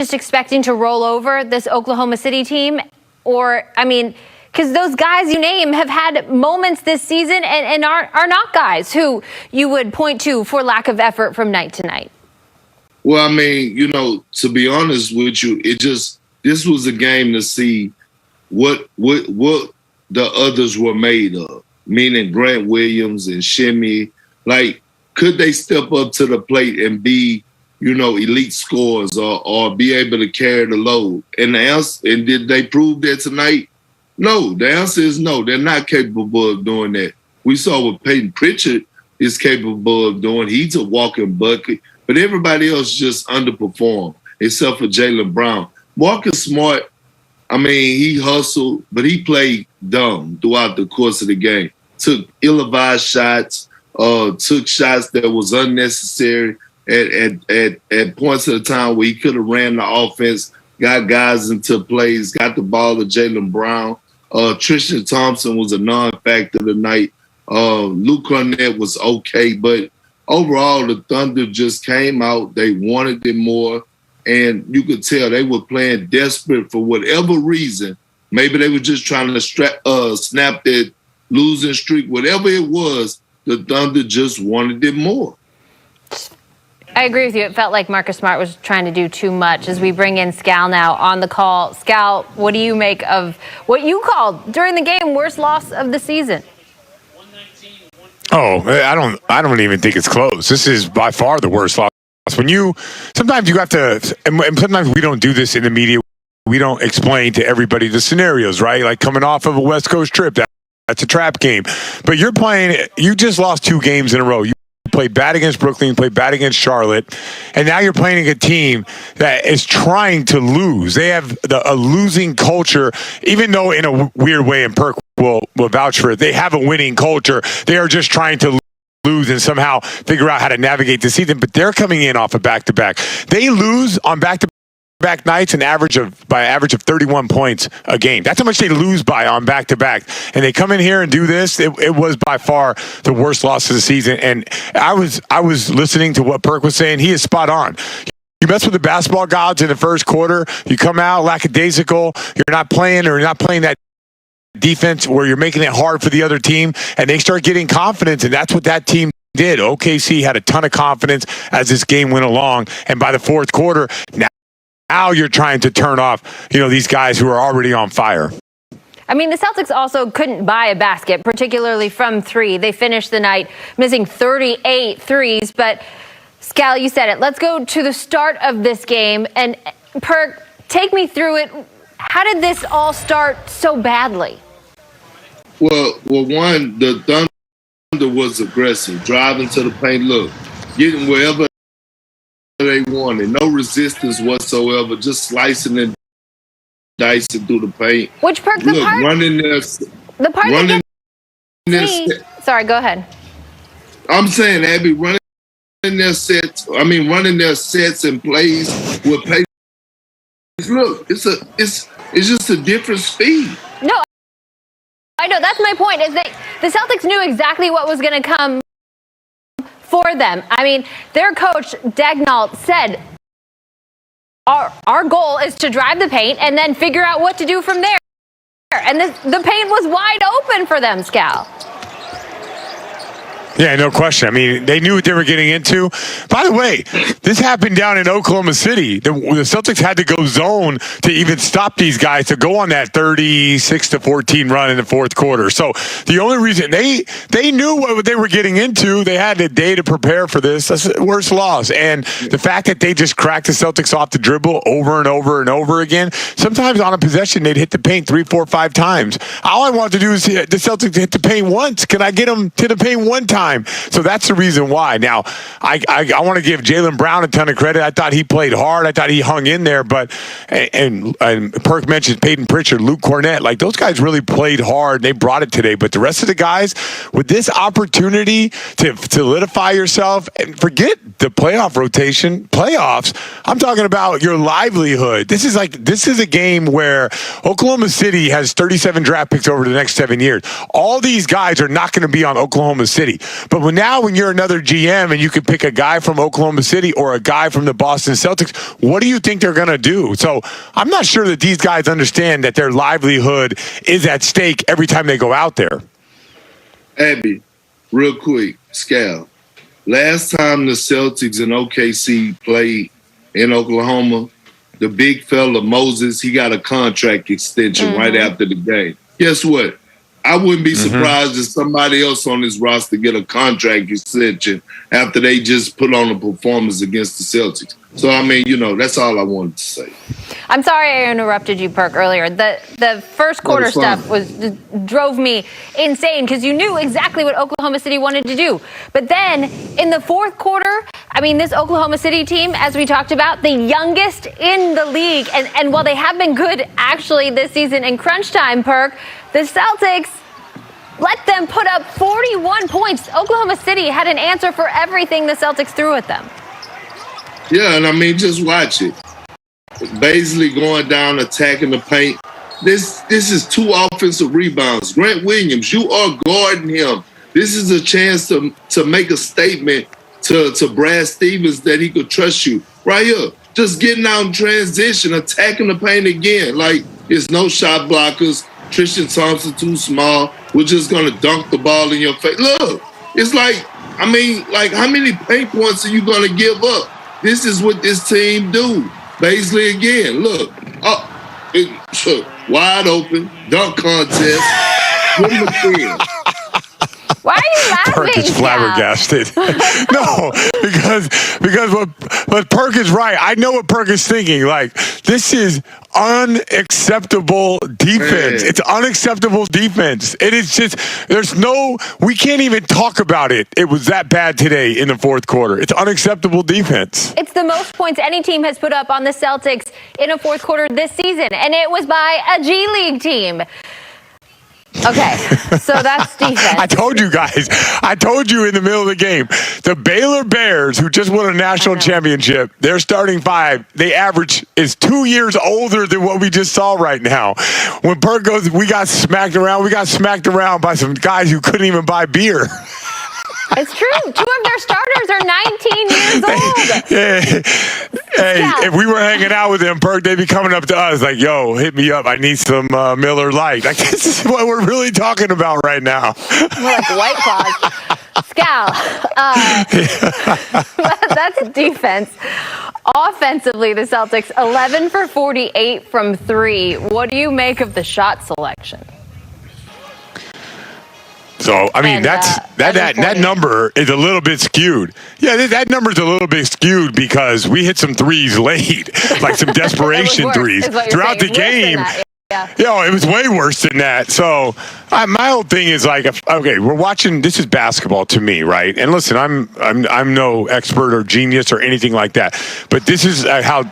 just expecting to roll over this Oklahoma City team? Or, I mean, because those guys you name have had moments this season and are not guys who you would point to for lack of effort from night to night. Well, I mean, to be honest with you, this was a game to see what the others were made of, meaning Grant Williams and Shimmy. Like, could they step up to the plate and be, elite scorers or be able to carry the load? And the answer, and did they prove that tonight? No. The answer is no. They're not capable of doing that. We saw what Peyton Pritchard is capable of doing. He's a walking bucket. But everybody else just underperformed, except for Jaylen Brown. Marcus Smart, I mean, he hustled, but he played dumb throughout the course of the game. Took ill-advised shots, took shots that was unnecessary at points of the time where he could have ran the offense, got guys into plays, got the ball to Jaylen Brown. Tristan Thompson was a non-factor tonight. Luke Cornett was okay, but overall, the Thunder just came out. They wanted it more, and you could tell they were playing desperate for whatever reason. Maybe they were just trying to snap that losing streak. Whatever it was, the Thunder just wanted it more. I agree with you. It felt like Marcus Smart was trying to do too much. As we bring in Scal now on the call. Scal, what do you make of what you called during the game worst loss of the season? Oh, I don't even think it's close. This is by far the worst loss. Sometimes you have to, and sometimes we don't do this in the media. We don't explain to everybody the scenarios, right? Like coming off of a West Coast trip, that's a trap game. But you just lost 2 games in a row. You played bad against Brooklyn, played bad against Charlotte, and now you're playing a team that is trying to lose. They have a losing culture, even though in a weird way, and Perk will vouch for it, they have a winning culture. They are just trying to lose and somehow figure out how to navigate the season, but they're coming in off a back-to-back. They lose on back-to-back nights by average of 31 points a game. That's how much they lose by on back-to-back. And they come in here and do this. It was by far the worst loss of the season. And I was listening to what Perk was saying. He is spot on. You mess with the basketball gods in the first quarter, you come out lackadaisical, you're not playing that defense where you're making it hard for the other team, and they start getting confidence, and that's what that team did. OKC had a ton of confidence as this game went along, and by the fourth quarter, now you're trying to turn off, these guys who are already on fire. I mean, the Celtics also couldn't buy a basket, particularly from 3. They finished the night missing 38 threes, but Scal, you said it. Let's go to the start of this game, and Perk, take me through it. How did this all start so badly? Well, one, the Thunder was aggressive, driving to the paint, getting wherever they wanted, no resistance whatsoever, just slicing and dicing through the paint. Which Perk, running their sorry, go ahead. I'm saying, Abby, running their sets and plays with pace. Look, it's just a different speed. No, I know, that's my point, is that the Celtics knew exactly what was going to come for them. I mean, their coach, Dagnall, said, our goal is to drive the paint and then figure out what to do from there. And the paint was wide open for them, Scal. Yeah, no question. I mean, they knew what they were getting into. By the way, this happened down in Oklahoma City. The Celtics had to go zone to even stop these guys to go on that 36-14 run in the fourth quarter. So the only reason they knew what they were getting into, they had a day to prepare for this. That's the worst loss. And the fact that they just cracked the Celtics off the dribble over and over and over again, sometimes on a possession, they'd hit the paint 3, 4, 5 times. All I want to do is the Celtics hit the paint once. Can I get them to the paint one time? So that's the reason why. Now, I want to give Jaylen Brown a ton of credit. I thought he played hard. I thought he hung in there. But and Perk mentioned Peyton Pritchard, Luke Cornett. Like, those guys really played hard. They brought it today. But the rest of the guys, with this opportunity to solidify yourself and forget the playoff rotation, playoffs, I'm talking about your livelihood. This is a game where Oklahoma City has 37 draft picks over the next 7 years. All these guys are not going to be on Oklahoma City. But when you're another GM and you can pick a guy from Oklahoma City or a guy from the Boston Celtics, what do you think they're going to do? So I'm not sure that these guys understand that their livelihood is at stake every time they go out there. Abby, real quick, Scal. Last time the Celtics and OKC played in Oklahoma, the big fella, Moses, he got a contract extension right after the game. Guess what? I wouldn't be surprised if somebody else on this roster get a contract extension after they just put on a performance against the Celtics. So, I mean, that's all I wanted to say. I'm sorry I interrupted you, Perk, earlier. The first quarter stuff drove me insane because you knew exactly what Oklahoma City wanted to do. But then in the fourth quarter, I mean, this Oklahoma City team, as we talked about, the youngest in the league. And while they have been good actually this season in crunch time, Perk, the Celtics let them put up 41 points. Oklahoma City had an answer for everything the Celtics threw at them. Yeah, and I mean, just watch it. Basically going down, attacking the paint. This is 2 offensive rebounds. Grant Williams, you are guarding him. This is a chance to make a statement to Brad Stevens that he could trust you. Right here, just getting out in transition, attacking the paint again. Like, it's no shot blockers. Tristan Thompson too small. We're just going to dunk the ball in your face. Look, it's like, how many paint points are you going to give up? This is what this team do. Basically, again, look, wide open, dunk contest. Why are you laughing? Perk is flabbergasted. No, because what Perk is right. I know what Perk is thinking. Like, this is unacceptable defense. It's unacceptable defense. It is just, we can't even talk about it. It was that bad today in the fourth quarter. It's unacceptable defense. It's the most points any team has put up on the Celtics in a fourth quarter this season, and it was by a G League team. Okay, so that's defense. I told you guys. I told you in the middle of the game. The Baylor Bears, who just won a national championship, their starting 5, they average is 2 years older than what we just saw right now. When Perk goes, we got smacked around by some guys who couldn't even buy beer. It's true. 2 of their starters are 19 years old. Hey, if we were hanging out with them, Perk, they'd be coming up to us like, yo, hit me up. I need some Miller Lite. Like, this is what we're really talking about right now. More like White Claws. Scal, that's defense. Offensively, the Celtics, 11 for 48 from 3. What do you make of the shot selection? So, I mean, that number is a little bit skewed. Yeah, that number is a little bit skewed because we hit some threes late, like some desperation threes throughout the game. Yeah, it was way worse than that. So my whole thing is like, okay, we're watching. This is basketball to me, right? And listen, I'm no expert or genius or anything like that, but this is how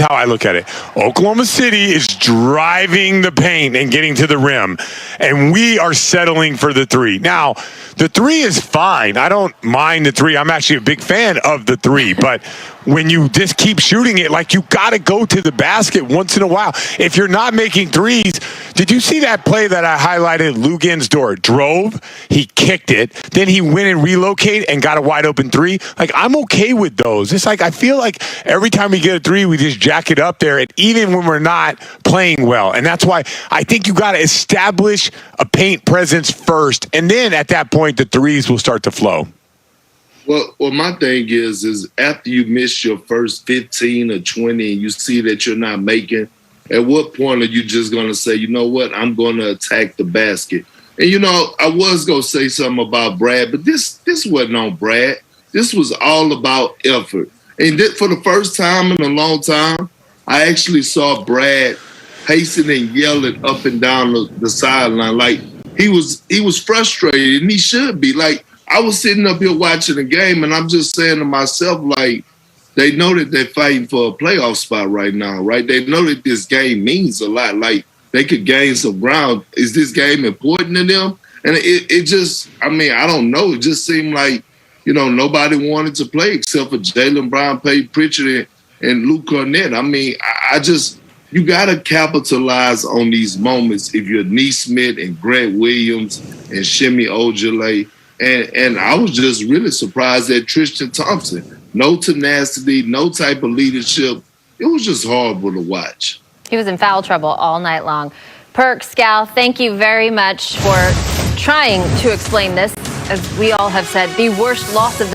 I look at it. Oklahoma City is driving the paint and getting to the rim, and we are settling for the 3. Now, the 3 is fine. I don't mind the 3. I'm actually a big fan of the 3, but when you just keep shooting it, like, you got to go to the basket once in a while. If you're not making threes, did you see that play that I highlighted? Lugan's door drove, he kicked it, then he went and relocated and got a wide open 3. Like, I'm okay with those. It's like, I feel like every time we get a 3, we just jack it up there, and even when we're not playing well. And that's why I think you got to establish a paint presence first, and then at that point, the 3s will start to flow. Well, my thing is after you miss your first 15 or 20 and you see that you're not making, at what point are you just going to say, you know what, I'm going to attack the basket? And, I was going to say something about Brad, but this wasn't on Brad. This was all about effort. And for the first time in a long time, I actually saw Brad pacing and yelling up and down the sideline. Like, he was frustrated, and he should be. Like, I was sitting up here watching the game, and I'm just saying to myself, like, they know that they're fighting for a playoff spot right now, right? They know that this game means a lot. Like, they could gain some ground. Is this game important to them? And it just, I mean, I don't know. It just seemed like, nobody wanted to play except for Jaylen Brown, Peyton Pritchard, and Luke Cornett. I mean, you got to capitalize on these moments if you're Neesmith and Grant Williams and Shimmy Ojale And I was just really surprised at Tristan Thompson. No tenacity, no type of leadership. It was just horrible to watch. He was in foul trouble all night long. Perk, Scal, thank you very much for trying to explain this. As we all have said, the worst loss of the